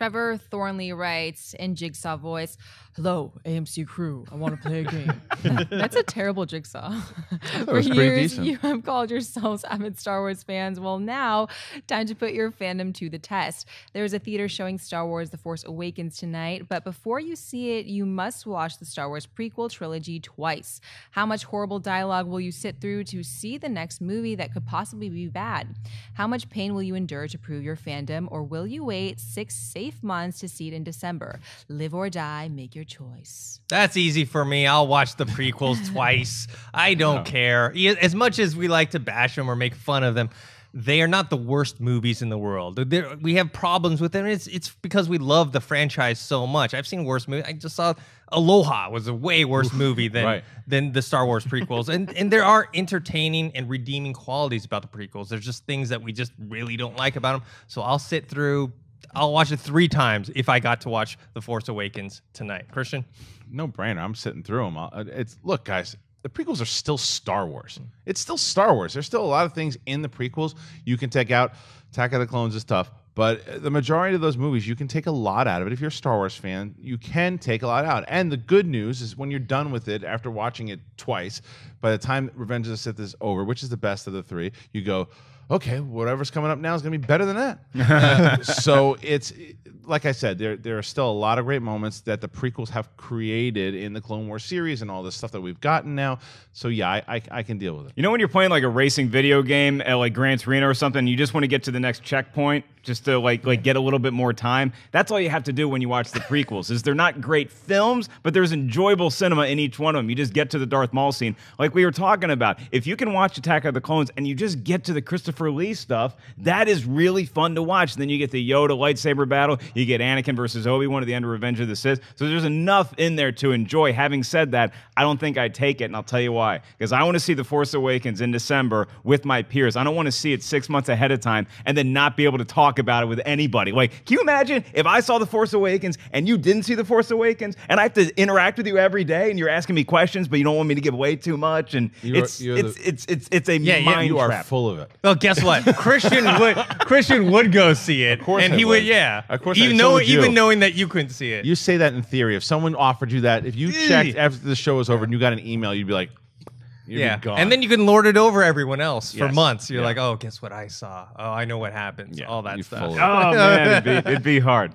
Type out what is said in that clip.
Trevor Thornley writes in Jigsaw voice, "Hello, AMC crew. I want to play a game." That's a terrible Jigsaw. For years, you have called yourselves avid Star Wars fans. Well, now, time to put your fandom to the test. There's a theater showing Star Wars The Force Awakens tonight, but before you see it, you must watch the Star Wars prequel trilogy twice. How much horrible dialogue will you sit through to see the next movie that could possibly be bad? How much pain will you endure to prove your fandom, or will you wait 6 safe months to see it in December? Live or die, make your choice. That's easy for me. I'll watch the prequels twice. I don't care. As much as we like to bash them or make fun of them, they are not the worst movies in the world. We have problems with them. It's because we love the franchise so much. I've seen worse movies. I just saw Aloha was a way worse movie than the Star Wars prequels. And there are entertaining and redeeming qualities about the prequels. There's just things that we just really don't like about them. So I'll sit through. I'll watch it 3 times if I got to watch The Force Awakens tonight. Christian? No brainer. I'm sitting through them. Look, guys, the prequels are still Star Wars. It's still Star Wars. There's still a lot of things in the prequels you can take out. Attack of the Clones is tough, but the majority of those movies, you can take a lot out of it. If you're a Star Wars fan, you can take a lot out. And the good news is when you're done with it after watching it twice, by the time Revenge of the Sith is over, which is the best of the 3, you go, okay, whatever's coming up now is going to be better than that. So it's, like I said, there are still a lot of great moments that the prequels have created in the Clone Wars series and all this stuff that we've gotten now. So yeah, I can deal with it. You know when you're playing like a racing video game at like Gran Torino or something, you just want to get to the next checkpoint just to like get a little bit more time? That's all you have to do when you watch the prequels. Is they're not great films, but there's enjoyable cinema in each one of them. You just get to the Darth Maul scene like we were talking about. If you can watch Attack of the Clones and you just get to the Christopher Lee stuff, that is really fun to watch. Then you get the Yoda lightsaber battle, you get Anakin versus Obi-Wan at the end of Revenge of the Sith. So there's enough in there to enjoy. Having said that, I don't think I'd take it, and I'll tell you why. Because I want to see The Force Awakens in December with my peers. I don't want to see it 6 months ahead of time and then not be able to talk about it with anybody. Like, can you imagine if I saw The Force Awakens and you didn't see The Force Awakens and I have to interact with you every day and you're asking me questions, but you don't want me to give away too much, and it's a mind you trap. Are full of it. Well, guess what? Christian would go see it, of course, and he would. Yeah, of course. Even knowing that you couldn't see it. You say that in theory. If someone offered you that, if you checked after the show was over and you got an email, you'd be like, you'd be gone. And then you can lord it over everyone else for months. You're like, oh, guess what I saw? Oh, I know what happens. All that stuff. Oh man, it'd be hard.